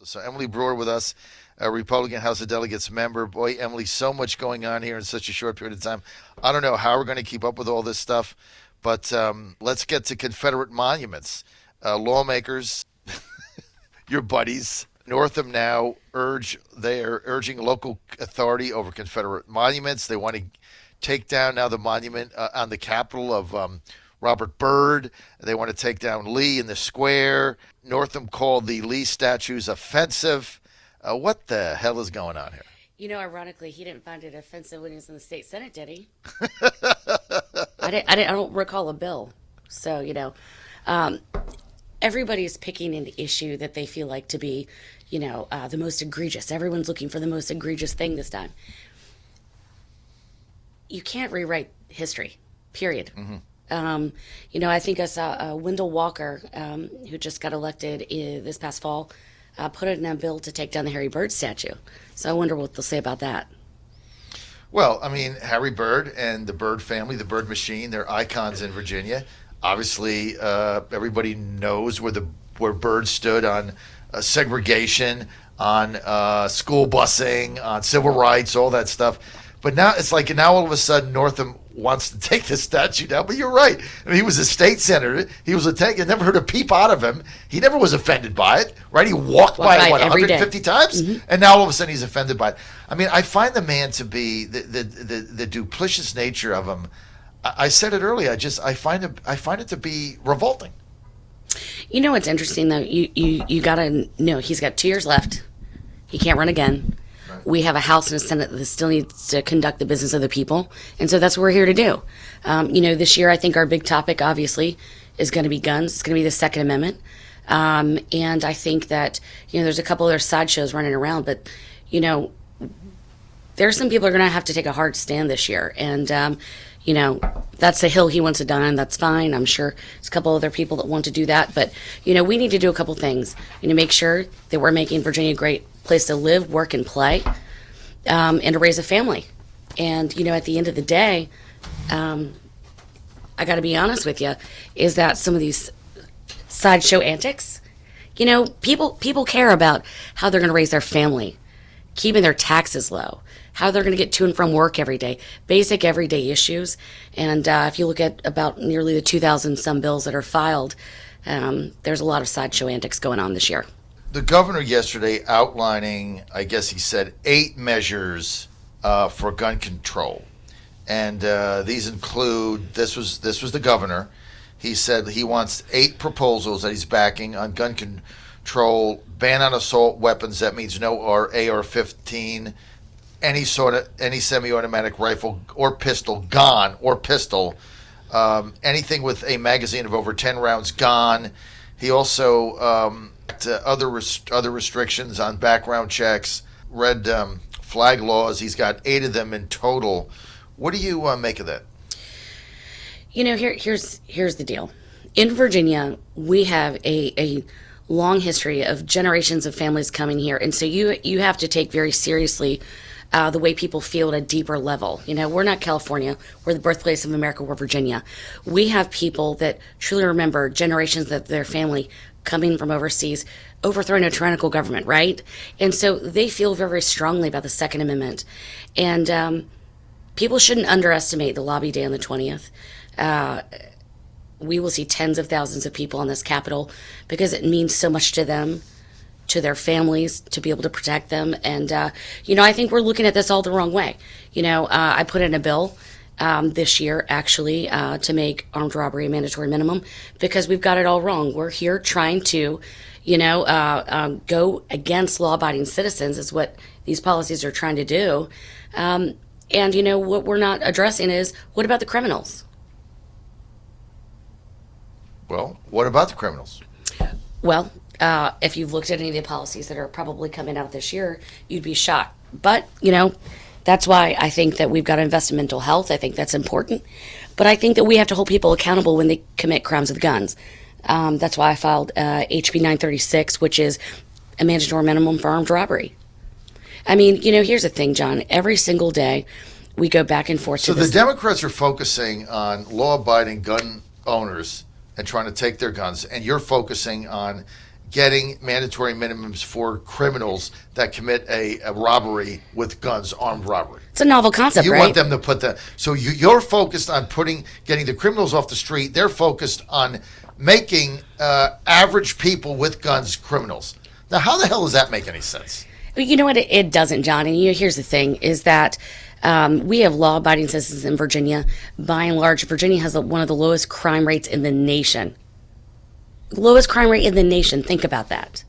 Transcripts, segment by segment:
So Emily Brewer with us, a Republican House of Delegates member. Boy, Emily, so much going on here in such a short period of time. I don't know how we're going to keep up with all this stuff, but let's get to Confederate monuments. Lawmakers, your buddies, Northam now they are urging local authority over Confederate monuments. They want to take down now the monument on the Capitol of Robert Byrd. They want to take down Lee in the square. Northam called the Lee statues offensive. What the hell is going on here? You know, ironically, he didn't find it offensive when he was in the state senate, did he? I don't recall a bill. So, everybody's picking an issue that they feel like to be, the most egregious. Everyone's looking for the most egregious thing this time. You can't rewrite history, period. Mm-hmm. I think I saw Wendell Walker, who just got elected this past fall, put it in a bill to take down the Harry Byrd statue. So I wonder what they'll say about that. Well, I mean, Harry Byrd and the Byrd family, the Byrd machine, they're icons in Virginia. Obviously, everybody knows where Byrd stood on segregation, on school busing, on civil rights, all that stuff. But now it's like all of a sudden Northam wants to take the statue down. But you're right. I mean, he was a state senator. He was I never heard a peep out of him. He never was offended by it, right? He walked by it, 150 times? Mm-hmm. And now all of a sudden he's offended by it. I mean, I find the man to be, the duplicitous nature of him. I said it earlier. I find it to be revolting. You know what's interesting, though? You got to know he's got 2 years left. He can't run again. We have a House and a Senate that still needs to conduct the business of the people. And so that's what we're here to do. This year, I think our big topic, obviously, is going to be guns. It's going to be the Second Amendment. And I think that, there's a couple other sideshows running around. But, there's some people are going to have to take a hard stand this year. And, that's a hill he wants to die on. That's fine. I'm sure there's a couple other people that want to do that. But, we need to do a couple things. We need to make sure that we're making Virginia a great place to live, work, and play, and to raise a family. And, at the end of the day, I got to be honest with you, is that some of these sideshow antics, people care about how they're going to raise their family, keeping their taxes low, how they're going to get to and from work every day, basic everyday issues. And if you look at about nearly the 2,000 some bills that are filed, there's a lot of sideshow antics going on this year. The governor yesterday outlining, I guess he said, 8 measures for gun control. And these include, this was the governor, he said he wants 8 proposals that he's backing on gun control, ban on assault weapons, that means no AR-15, any semi-automatic rifle or pistol gone, anything with a magazine of over 10 rounds gone. He also other restrictions on background checks, red flag laws. He's got 8 of them in total. What do you make of that? Here's the deal. In Virginia, we have a long history of generations of families coming here, and so you have to take very seriously the way people feel at a deeper level. We're not California. We're the birthplace of America. We're Virginia. We have people that truly remember generations of their family coming from overseas, overthrowing a tyrannical government, right? And so they feel very, very strongly about the Second Amendment. And people shouldn't underestimate the lobby day on the 20th. We will see tens of thousands of people on this Capitol because it means so much to them, to their families, to be able to protect them. And, I think we're looking at this all the wrong way. I put in a bill this year, actually, to make armed robbery a mandatory minimum because we've got it all wrong. We're here trying to, go against law-abiding citizens is what these policies are trying to do. And, what we're not addressing is, what about the criminals? Well, what about the criminals? Well, if you've looked at any of the policies that are probably coming out this year, you'd be shocked. But, that's why I think that we've got to invest in mental health. I think that's important. But I think that we have to hold people accountable when they commit crimes with guns. That's why I filed HB 936, which is a mandatory minimum for armed robbery. I mean, here's the thing, John. Every single day we go back and forth. So the Democrats are focusing on law-abiding gun owners and trying to take their guns, and you're focusing on getting mandatory minimums for criminals that commit a robbery with guns, armed robbery. It's a novel concept, You right? want them to put that. So you're focused on getting the criminals off the street. They're focused on making average people with guns criminals. Now, how the hell does that make any sense? You know what? It doesn't, John. And here's the thing: is that we have law-abiding citizens in Virginia. By and large, Virginia has one of the lowest crime rates in the nation. Lowest crime rate in the nation. Think about that.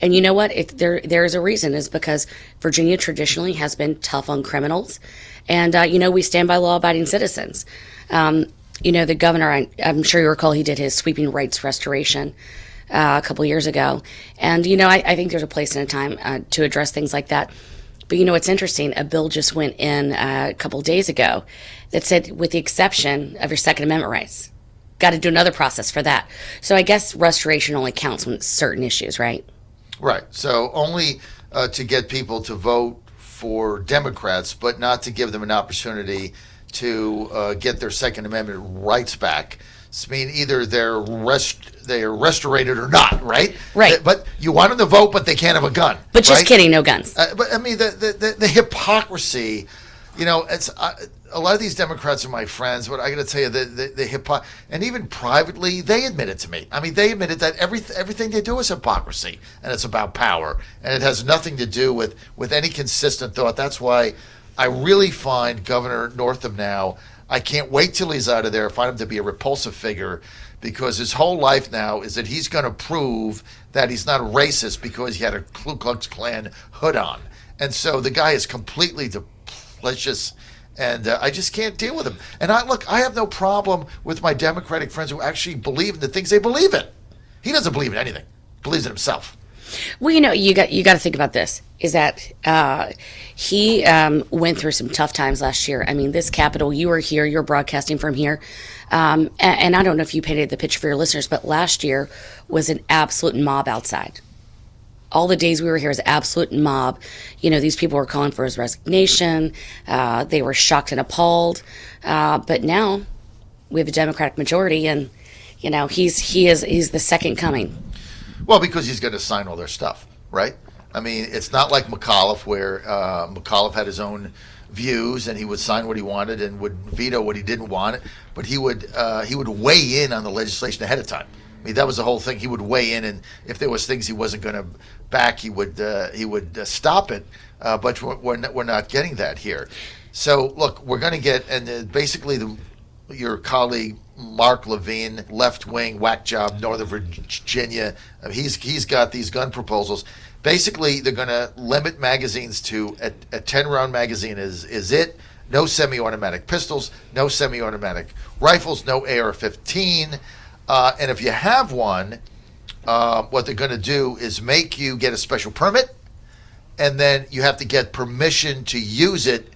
And you know what? There is a reason. Is because Virginia traditionally has been tough on criminals, and we stand by law-abiding citizens. The governor, I'm sure you recall, he did his sweeping rights restoration a couple years ago, and I think there's a place and a time to address things like that. But it's interesting. A bill just went in a couple of days ago that said, with the exception of your Second Amendment rights. Got to do another process for that. So I guess restoration only counts when it's certain issues, right? Right. So only to get people to vote for Democrats, but not to give them an opportunity to get their Second Amendment rights back. I mean, either they're restorated or not, right? Right. But you want them to vote, but they can't have a gun. But just right? kidding, no guns. But I mean, the hypocrisy. It's a lot of these Democrats are my friends, but I got to tell you, the and even privately, they admit it to me. I mean, they admitted that everything they do is hypocrisy, and it's about power, and it has nothing to do with any consistent thought. That's why I really find Governor Northam now, I can't wait till he's out of there. I find him to be a repulsive figure, because his whole life now is that he's going to prove that he's not a racist because he had a Ku Klux Klan hood on. And so the guy is completely delicious, and I just can't deal with him. And I have no problem with my Democratic friends who actually believe in the things they believe in. He doesn't believe in anything. He believes in himself. Well, you got to think about this. Is that he went through some tough times last year. I mean, this Capitol, you were here, you're broadcasting from here. And I don't know if you painted the picture for your listeners, but last year was an absolute mob outside. All the days we were here was absolute mob. These people were calling for his resignation. They were shocked and appalled. But now we have a Democratic majority, and he's the second coming. Well, because he's going to sign all their stuff, right? I mean, it's not like McAuliffe, where McAuliffe had his own views and he would sign what he wanted and would veto what he didn't want. But he would weigh in on the legislation ahead of time. I mean, that was the whole thing. He would weigh in, and if there was things he wasn't going to back, he would stop it. But we're not getting that here. So look, we're going to get, and basically your colleague Mark Levine, left wing whack job, Northern Virginia, he's got these gun proposals. Basically, they're going to limit magazines to a 10-round magazine is it. No semi-automatic pistols, no semi-automatic rifles, no AR-15. And if you have one, what they're going to do is make you get a special permit, and then you have to get permission to use it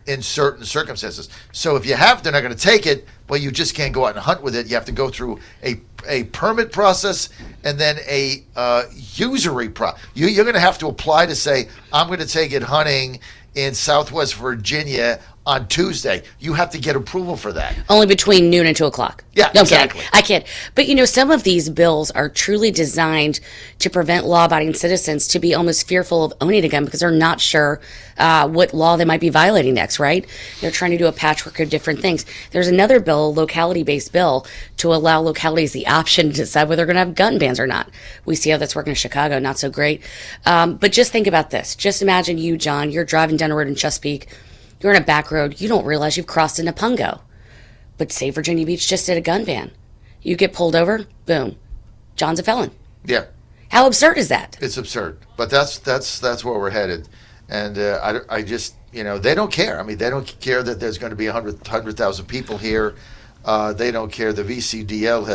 in certain circumstances. So if you have, they're not going to take it, but you just can't go out and hunt with it. You have to go through a permit process and then a usury process. You're going to have to apply to say, I'm going to take it hunting in Southwest Virginia on Tuesday. You have to get approval for that. Only between noon and 2 o'clock. Yeah, no, exactly. I kid. But some of these bills are truly designed to prevent law-abiding citizens to be almost fearful of owning a gun because they're not sure what law they might be violating next, right? They're trying to do a patchwork of different things. There's another bill, locality-based bill, to allow localities the option to decide whether they're going to have gun bans or not. We see how that's working in Chicago, not so great. But just think about this. Just imagine you, John, you're driving down a road in Chesapeake. You're on a back road. You don't realize you've crossed into Pungo. But say Virginia Beach just did a gun ban. You get pulled over, boom. John's a felon. Yeah. How absurd is that? It's absurd. But that's where we're headed. And I just, they don't care. I mean, they don't care that there's going to be 100,000 people here. They don't care. The VCDL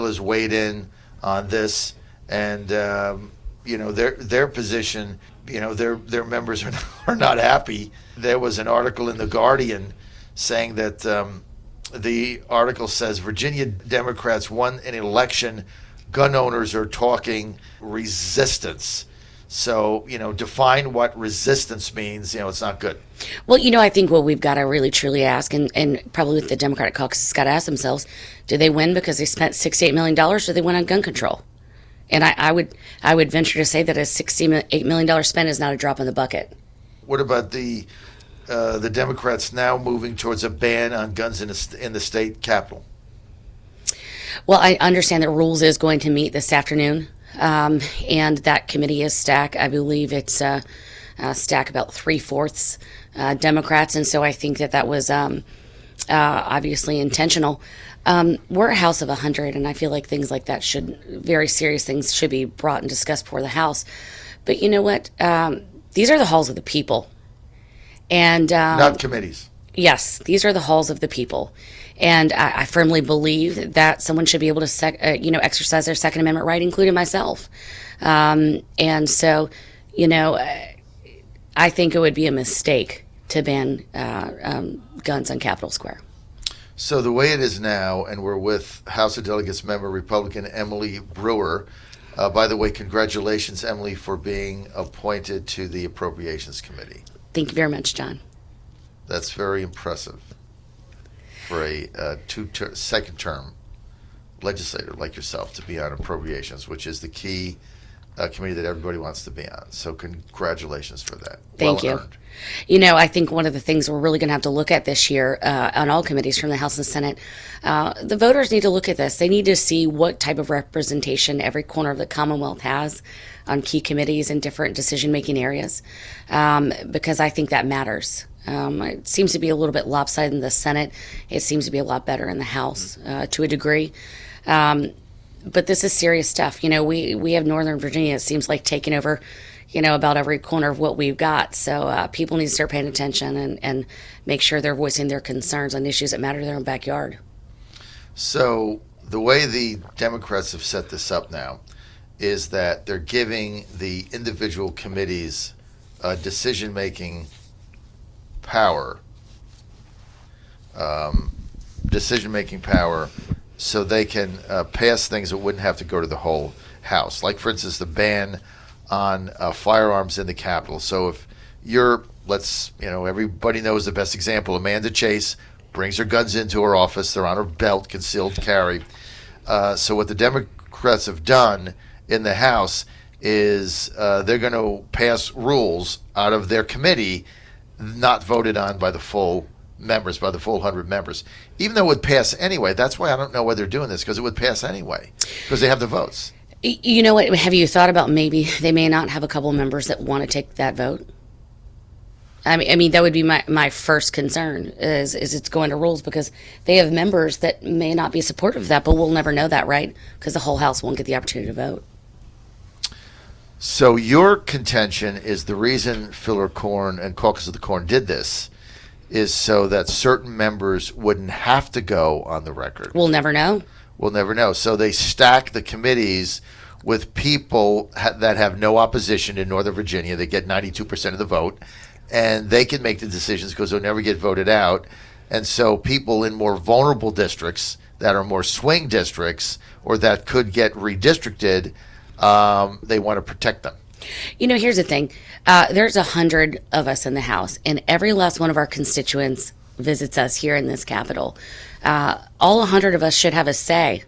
has weighed in on this, and their position. Their members are not happy. There was an article in The Guardian saying that the article says Virginia Democrats won an election. Gun owners are talking resistance. So, define what resistance means. It's not good. Well, I think what we've got to really truly ask, and probably what the Democratic caucus has got to ask themselves, did they win because they spent $68 million, or did they win on gun control? And I would venture to say that a $68 million spend is not a drop in the bucket. What about the Democrats now moving towards a ban on guns in the state capitol? Well, I understand that Rules is going to meet this afternoon, and that committee is stacked. I believe it's stacked about 3/4 Democrats, and so I think that was obviously intentional. We're a House of 100, and I feel like things like that very serious things should be brought and discussed before the House. But you know what? These are the halls of the people. And not committees. Yes, these are the halls of the people. And I firmly believe that someone should be able to, exercise their Second Amendment right, including myself. And so, I think it would be a mistake to ban guns on Capitol Square. So the way it is now, and we're with House of Delegates member Republican Emily Brewer. By the way, congratulations, Emily, for being appointed to the Appropriations Committee. Thank you very much, John. That's very impressive for a second-term legislator like yourself to be on appropriations, which is the key committee that everybody wants to be on. So congratulations for that. Thank you. Earned. I think one of the things we're really going to have to look at this year on all committees from the House and Senate, the voters need to look at this. They need to see what type of representation every corner of the Commonwealth has on key committees and different decision-making areas, because I think that matters. It seems to be a little bit lopsided in the Senate. It seems to be a lot better in the House to a degree. But this is serious stuff. We have Northern Virginia, it seems like, taking over, about every corner of what we've got. So people need to start paying attention and make sure they're voicing their concerns on issues that matter to their own backyard. So the way the Democrats have set this up now is that they're giving the individual committees decision-making power, so they can pass things that wouldn't have to go to the whole House. Like, for instance, the ban on firearms in the Capitol. So if everybody knows the best example, Amanda Chase brings her guns into her office. They're on her belt, concealed carry. So what the Democrats have done in the House is they're going to pass rules out of their committee not voted on by the full members, by the full 100 members, even though it would pass anyway. That's why I don't know why they're doing this, because it would pass anyway, because they have the votes. You know what? Have you thought about maybe they may not have a couple members that want to take that vote? I mean that would be my first concern is it's going to rules, because they have members that may not be supportive of that, but we'll never know that, right? Because the whole House won't get the opportunity to vote. So your contention is the reason Filler Corn and Caucus of the Corn did this is so that certain members wouldn't have to go on the record. We'll never know. We'll never know. So they stack the committees with people that have no opposition in Northern Virginia. They get 92% of the vote, and they can make the decisions because they'll never get voted out. And so people in more vulnerable districts that are more swing districts or that could get redistricted, they want to protect them. Here's the thing. There's 100 of us in the House, and every last one of our constituents visits us here in this Capitol. All 100 of us should have a say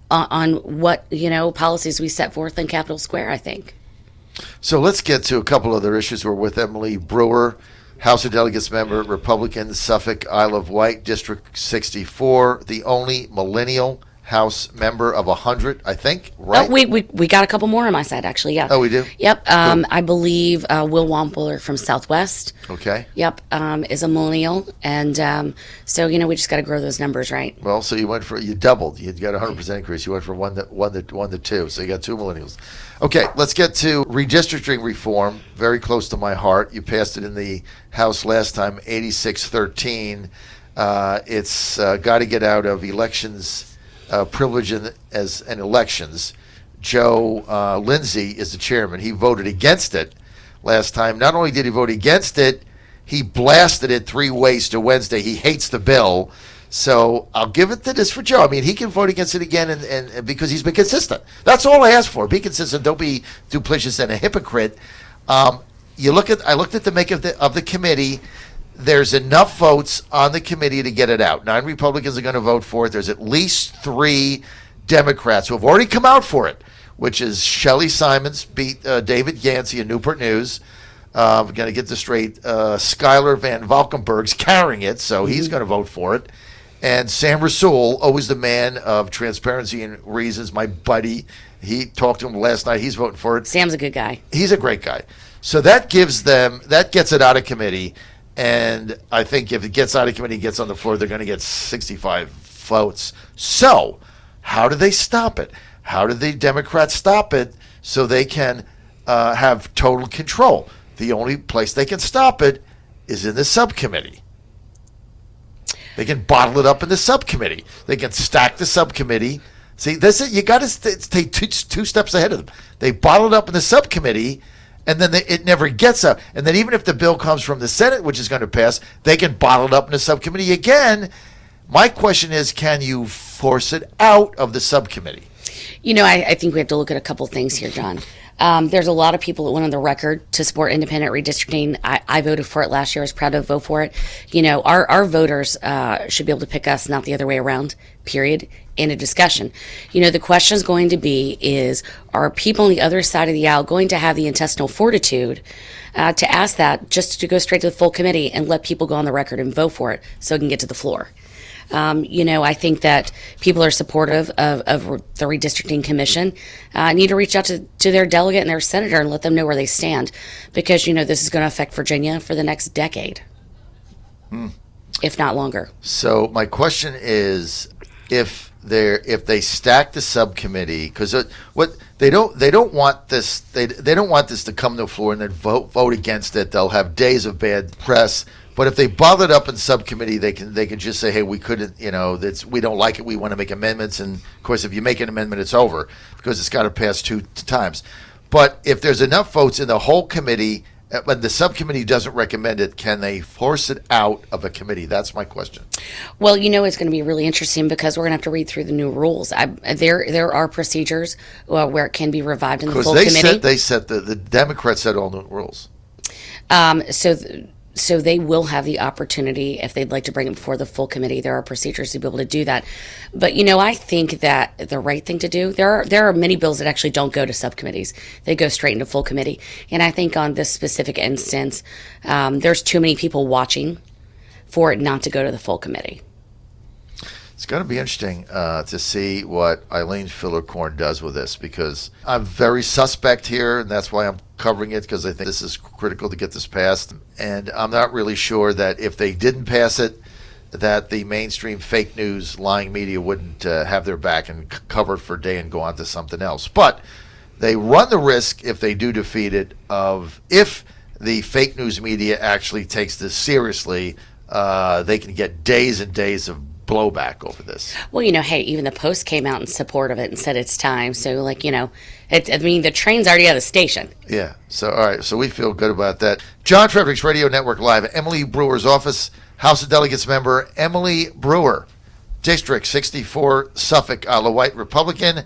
on what, policies we set forth in Capitol Square, I think. So let's get to a couple other issues. We're with Emily Brewer, House of Delegates member, Republican, Suffolk, Isle of Wight, District 64, the only millennial House member of 100, I think, right? Oh, we got a couple more on my side, actually, yeah. Oh, we do? Yep. I believe Will Wampler from Southwest. Okay. Yep, is a millennial. And so, we just got to grow those numbers, right? Well, so you doubled. You got a 100% increase. You went from one to two. So you got two millennials. Okay, let's get to redistricting reform. Very close to my heart. You passed it in the House last time, 86-13. It's got to get out of elections privilege as in elections. Joe Lindsay is the chairman. He voted against it last time. Not only did he vote against it, he blasted it 3 ways to Wednesday. He hates the bill. So I'll give it to this for Joe. I mean, he can vote against it again, and because he's been consistent. That's all I ask for. Be consistent. Don't be duplicitous and a hypocrite. I looked at the make of the committee. There's enough votes on the committee to get it out. 9 Republicans are going to vote for it. There's at least 3 Democrats who have already come out for it, which is Shelley Simons beat David Yancey in Newport News. We're going to get this straight. Skylar Van Valkenburg's carrying it, so he's going to vote for it. And Sam Rasool, always the man of transparency and reasons, my buddy. He talked to him last night. He's voting for it. Sam's a good guy. He's a great guy. So that gets it out of committee. And I think if it gets out of committee, gets on the floor, they're going to get 65 votes. So how do they stop it? How do the Democrats stop it so they can have total control? The only place they can stop it is in the subcommittee. They can bottle it up in the subcommittee. They can stack the subcommittee. See, this is, you got to take two steps ahead of them. They bottle it up in the subcommittee, and then it never gets up. And then even if the bill comes from the Senate, which is going to pass, they can bottle it up in the subcommittee again. My question is, can you force it out of the subcommittee? I think we have to look at a couple things here, John. There's a lot of people that went on the record to support independent redistricting. I voted for it last year. I was proud to vote for it. Our voters should be able to pick us, not the other way around, period, in a discussion. The question is going to be is, are people on the other side of the aisle going to have the intestinal fortitude to ask that, just to go straight to the full committee and let people go on the record and vote for it so it can get to the floor? I think that people are supportive of the redistricting commission. Need to reach out to their delegate and their senator and let them know where they stand, because this is going to affect Virginia for the next decade, if not longer. So my question is, if they stack the subcommittee, because what they don't want this to come to the floor and then vote against it. They'll have days of bad press. But if they bottle it up in subcommittee, they can just say, hey, we couldn't, we don't like it. We want to make amendments. And of course, if you make an amendment, it's over because it's got to pass 2 times. But if there's enough votes in the whole committee, but the subcommittee doesn't recommend it, can they force it out of a committee? That's my question. Well, it's going to be really interesting because we're going to have to read through the new rules. There are procedures where it can be revived in the full committee. They set the Democrats set all the rules. So they will have the opportunity, if they'd like to bring it before the full committee. There are procedures to be able to do that. But, I think that the right thing to do, there are many bills that actually don't go to subcommittees. They go straight into full committee. And I think on this specific instance, there's too many people watching for it not to go to the full committee. It's going to be interesting to see what Eileen Filler-Corn does with this, because I'm very suspect here, and that's why I'm covering it, because I think this is critical to get this passed. And I'm not really sure that if they didn't pass it, that the mainstream fake news lying media wouldn't have their back and cover it for a day and go on to something else. But they run the risk, if they do defeat it, of if the fake news media actually takes this seriously, they can get days and days of blowback over this. Well, hey, even the Post came out in support of it and said it's time. So, the train's already out of the station. Yeah. So, all right. So we feel good about that. John Fredericks Radio Network Live at Emily Brewer's office. House of Delegates member Emily Brewer, District 64, Suffolk, Isle of Wight, Republican.